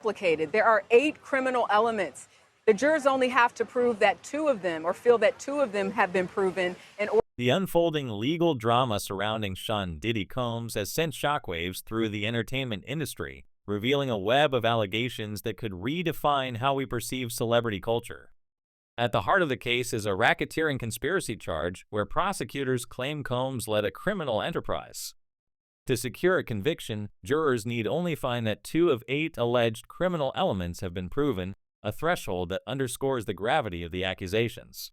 complicated. There are 8 criminal elements. The jurors only have to prove that 2 of them, or feel that 2 of them have been proven in order. The unfolding legal drama surrounding Sean Diddy Combs has sent shockwaves through the entertainment industry, revealing a web of allegations that could redefine how we perceive celebrity culture. At the heart of the case is a racketeering conspiracy charge where prosecutors claim Combs led a criminal enterprise. To secure a conviction, jurors need only find that 2 of 8 alleged criminal elements have been proven, a threshold that underscores the gravity of the accusations.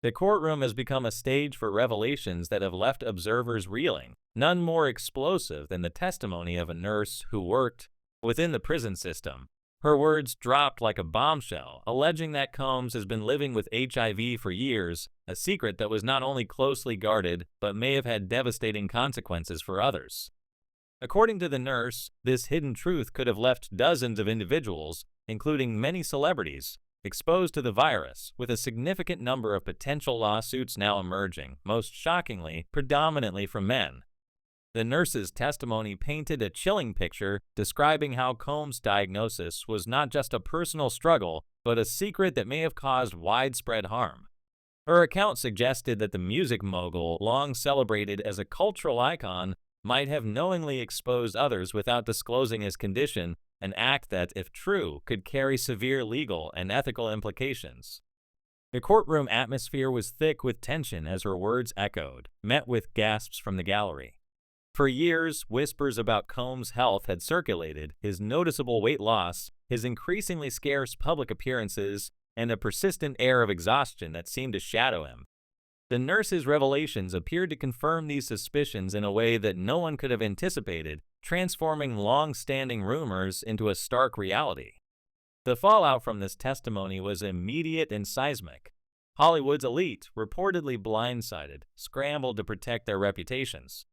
The courtroom has become a stage for revelations that have left observers reeling, none more explosive than the testimony of a nurse who worked within the prison system. Her words dropped like a bombshell, alleging that Combs has been living with HIV for years, a secret that was not only closely guarded, but may have had devastating consequences for others. According to the nurse, this hidden truth could have left dozens of individuals, including many celebrities, exposed to the virus, with a significant number of potential lawsuits now emerging, most shockingly, predominantly from men. The nurse's testimony painted a chilling picture, describing how Combs' diagnosis was not just a personal struggle, but a secret that may have caused widespread harm. Her account suggested that the music mogul, long celebrated as a cultural icon, might have knowingly exposed others without disclosing his condition, an act that, if true, could carry severe legal and ethical implications. The courtroom atmosphere was thick with tension as her words echoed, met with gasps from the gallery. For years, whispers about Combs' health had circulated, his noticeable weight loss, his increasingly scarce public appearances, and a persistent air of exhaustion that seemed to shadow him. The nurse's revelations appeared to confirm these suspicions in a way that no one could have anticipated, transforming long-standing rumors into a stark reality. The fallout from this testimony was immediate and seismic. Hollywood's elite, reportedly blindsided, scrambled to protect their reputations.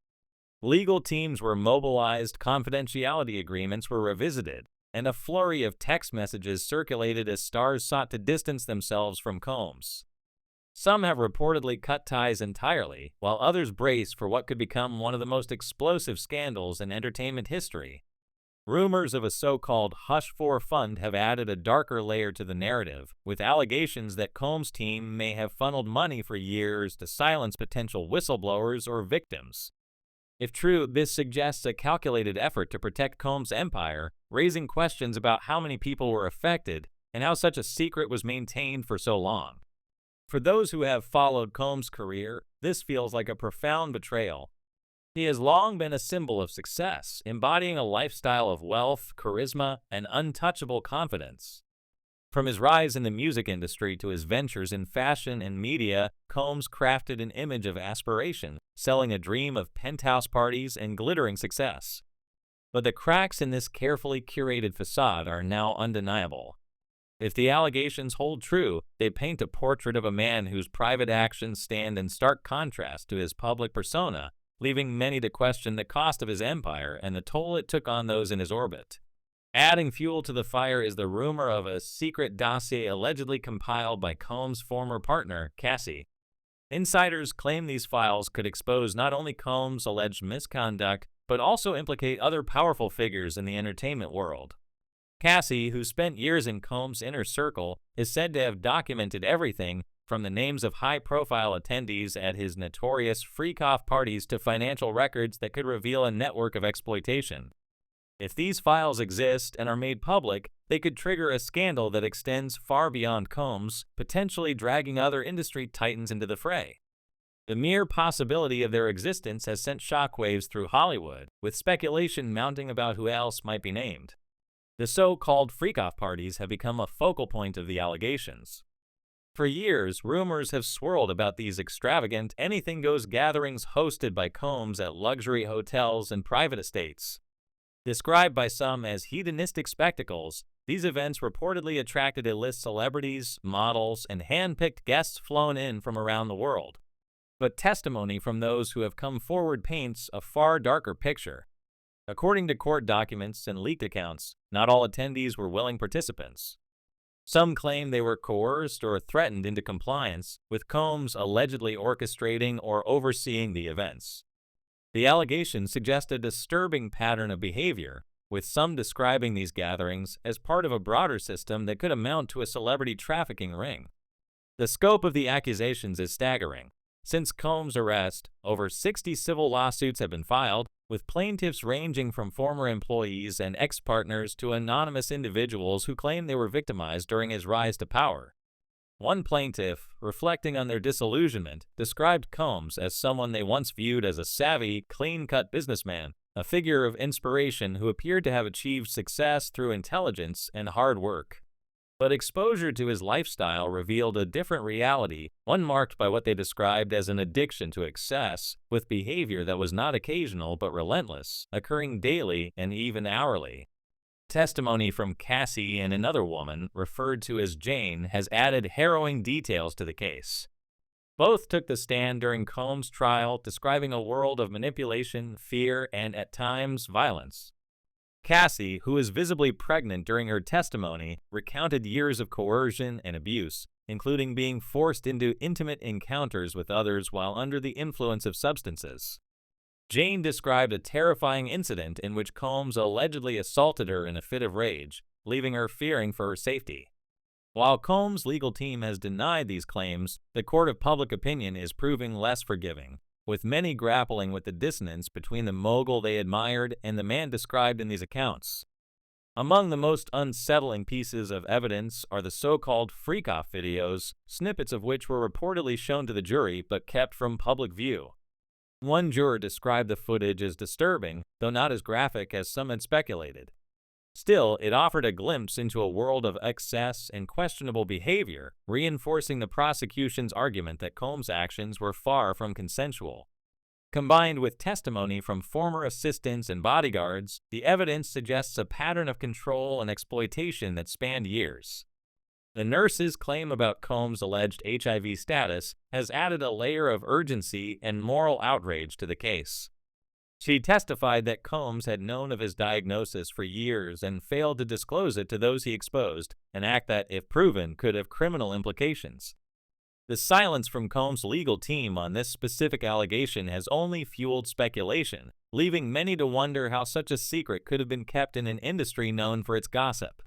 Legal teams were mobilized, confidentiality agreements were revisited, and a flurry of text messages circulated as stars sought to distance themselves from Combs. Some have reportedly cut ties entirely, while others brace for what could become one of the most explosive scandals in entertainment history. Rumors of a so-called Hush-for fund have added a darker layer to the narrative, with allegations that Combs' team may have funneled money for years to silence potential whistleblowers or victims. If true, this suggests a calculated effort to protect Combs' empire, raising questions about how many people were affected and how such a secret was maintained for so long. For those who have followed Combs' career, this feels like a profound betrayal. He has long been a symbol of success, embodying a lifestyle of wealth, charisma, and untouchable confidence. From his rise in the music industry to his ventures in fashion and media, Combs crafted an image of aspiration, selling a dream of penthouse parties and glittering success. But the cracks in this carefully curated facade are now undeniable. If the allegations hold true, they paint a portrait of a man whose private actions stand in stark contrast to his public persona, leaving many to question the cost of his empire and the toll it took on those in his orbit. Adding fuel to the fire is the rumor of a secret dossier allegedly compiled by Combs' former partner, Cassie. Insiders claim these files could expose not only Combs' alleged misconduct, but also implicate other powerful figures in the entertainment world. Cassie, who spent years in Combs' inner circle, is said to have documented everything from the names of high-profile attendees at his notorious freak-off parties to financial records that could reveal a network of exploitation. If these files exist and are made public, they could trigger a scandal that extends far beyond Combs, potentially dragging other industry titans into the fray. The mere possibility of their existence has sent shockwaves through Hollywood, with speculation mounting about who else might be named. The so-called freak-off parties have become a focal point of the allegations. For years, rumors have swirled about these extravagant, anything-goes gatherings hosted by Combs at luxury hotels and private estates. Described by some as hedonistic spectacles, these events reportedly attracted A-list celebrities, models, and hand-picked guests flown in from around the world. But testimony from those who have come forward paints a far darker picture. According to court documents and leaked accounts, not all attendees were willing participants. Some claim they were coerced or threatened into compliance, with Combs allegedly orchestrating or overseeing the events. The allegations suggest a disturbing pattern of behavior, with some describing these gatherings as part of a broader system that could amount to a celebrity trafficking ring. The scope of the accusations is staggering. Since Combs' arrest, over 60 civil lawsuits have been filed, with plaintiffs ranging from former employees and ex-partners to anonymous individuals who claim they were victimized during his rise to power. One plaintiff, reflecting on their disillusionment, described Combs as someone they once viewed as a savvy, clean-cut businessman, a figure of inspiration who appeared to have achieved success through intelligence and hard work. But exposure to his lifestyle revealed a different reality, one marked by what they described as an addiction to excess, with behavior that was not occasional but relentless, occurring daily and even hourly. Testimony from Cassie and another woman, referred to as Jane, has added harrowing details to the case. Both took the stand during Combs' trial, describing a world of manipulation, fear, and, at times, violence. Cassie, who was visibly pregnant during her testimony, recounted years of coercion and abuse, including being forced into intimate encounters with others while under the influence of substances. Jane described a terrifying incident in which Combs allegedly assaulted her in a fit of rage, leaving her fearing for her safety. While Combs' legal team has denied these claims, the court of public opinion is proving less forgiving, with many grappling with the dissonance between the mogul they admired and the man described in these accounts. Among the most unsettling pieces of evidence are the so-called freak-off videos, snippets of which were reportedly shown to the jury but kept from public view. One juror described the footage as disturbing, though not as graphic as some had speculated. Still, it offered a glimpse into a world of excess and questionable behavior, reinforcing the prosecution's argument that Combs' actions were far from consensual. Combined with testimony from former assistants and bodyguards, the evidence suggests a pattern of control and exploitation that spanned years. The nurse's claim about Combs' alleged HIV status has added a layer of urgency and moral outrage to the case. She testified that Combs had known of his diagnosis for years and failed to disclose it to those he exposed, an act that, if proven, could have criminal implications. The silence from Combs' legal team on this specific allegation has only fueled speculation, leaving many to wonder how such a secret could have been kept in an industry known for its gossip.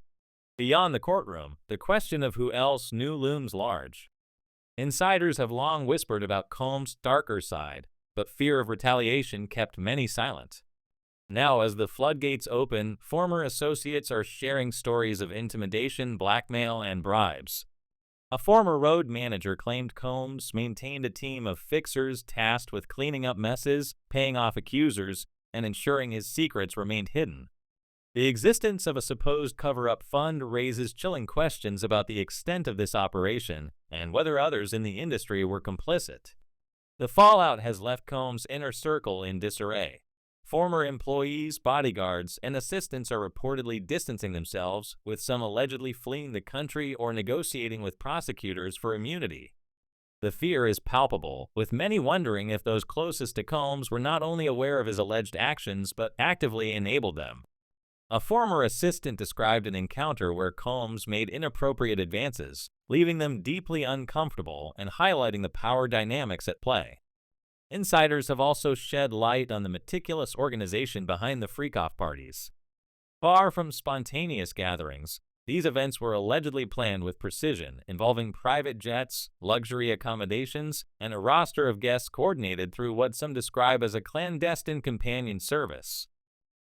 Beyond the courtroom, the question of who else knew looms large. Insiders have long whispered about Combs' darker side, but fear of retaliation kept many silent. Now, as the floodgates open, former associates are sharing stories of intimidation, blackmail, and bribes. A former road manager claimed Combs maintained a team of fixers tasked with cleaning up messes, paying off accusers, and ensuring his secrets remained hidden. The existence of a supposed cover-up fund raises chilling questions about the extent of this operation and whether others in the industry were complicit. The fallout has left Combs' inner circle in disarray. Former employees, bodyguards, and assistants are reportedly distancing themselves, with some allegedly fleeing the country or negotiating with prosecutors for immunity. The fear is palpable, with many wondering if those closest to Combs were not only aware of his alleged actions but actively enabled them. A former assistant described an encounter where Combs made inappropriate advances, leaving them deeply uncomfortable and highlighting the power dynamics at play. Insiders have also shed light on the meticulous organization behind the freak-off parties. Far from spontaneous gatherings, these events were allegedly planned with precision, involving private jets, luxury accommodations, and a roster of guests coordinated through what some describe as a clandestine companion service.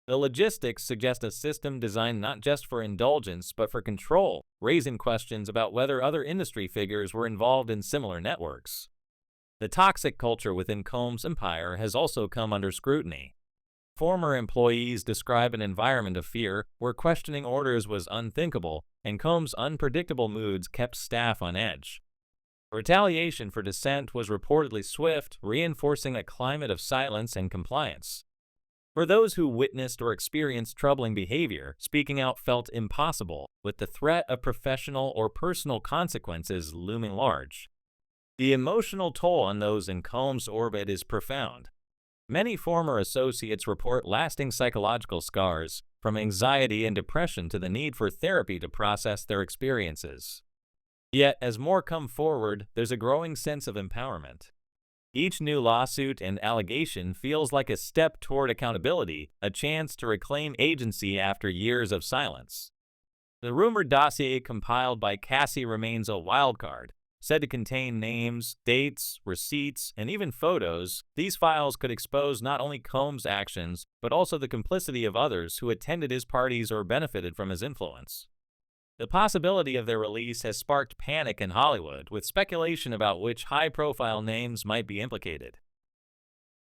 The logistics suggest a system designed not just for indulgence but for control, raising questions about whether other industry figures were involved in similar networks. The toxic culture within Combs' empire has also come under scrutiny. Former employees describe an environment of fear where questioning orders was unthinkable, and Combs' unpredictable moods kept staff on edge. Retaliation for dissent was reportedly swift, reinforcing a climate of silence and compliance. For those who witnessed or experienced troubling behavior, speaking out felt impossible, with the threat of professional or personal consequences looming large. The emotional toll on those in Combs' orbit is profound. Many former associates report lasting psychological scars, from anxiety and depression to the need for therapy to process their experiences. Yet, as more come forward, there's a growing sense of empowerment. Each new lawsuit and allegation feels like a step toward accountability, a chance to reclaim agency after years of silence. The rumored dossier compiled by Cassie remains a wildcard. Said to contain names, dates, receipts, and even photos, these files could expose not only Combs' actions, but also the complicity of others who attended his parties or benefited from his influence. The possibility of their release has sparked panic in Hollywood, with speculation about which high-profile names might be implicated.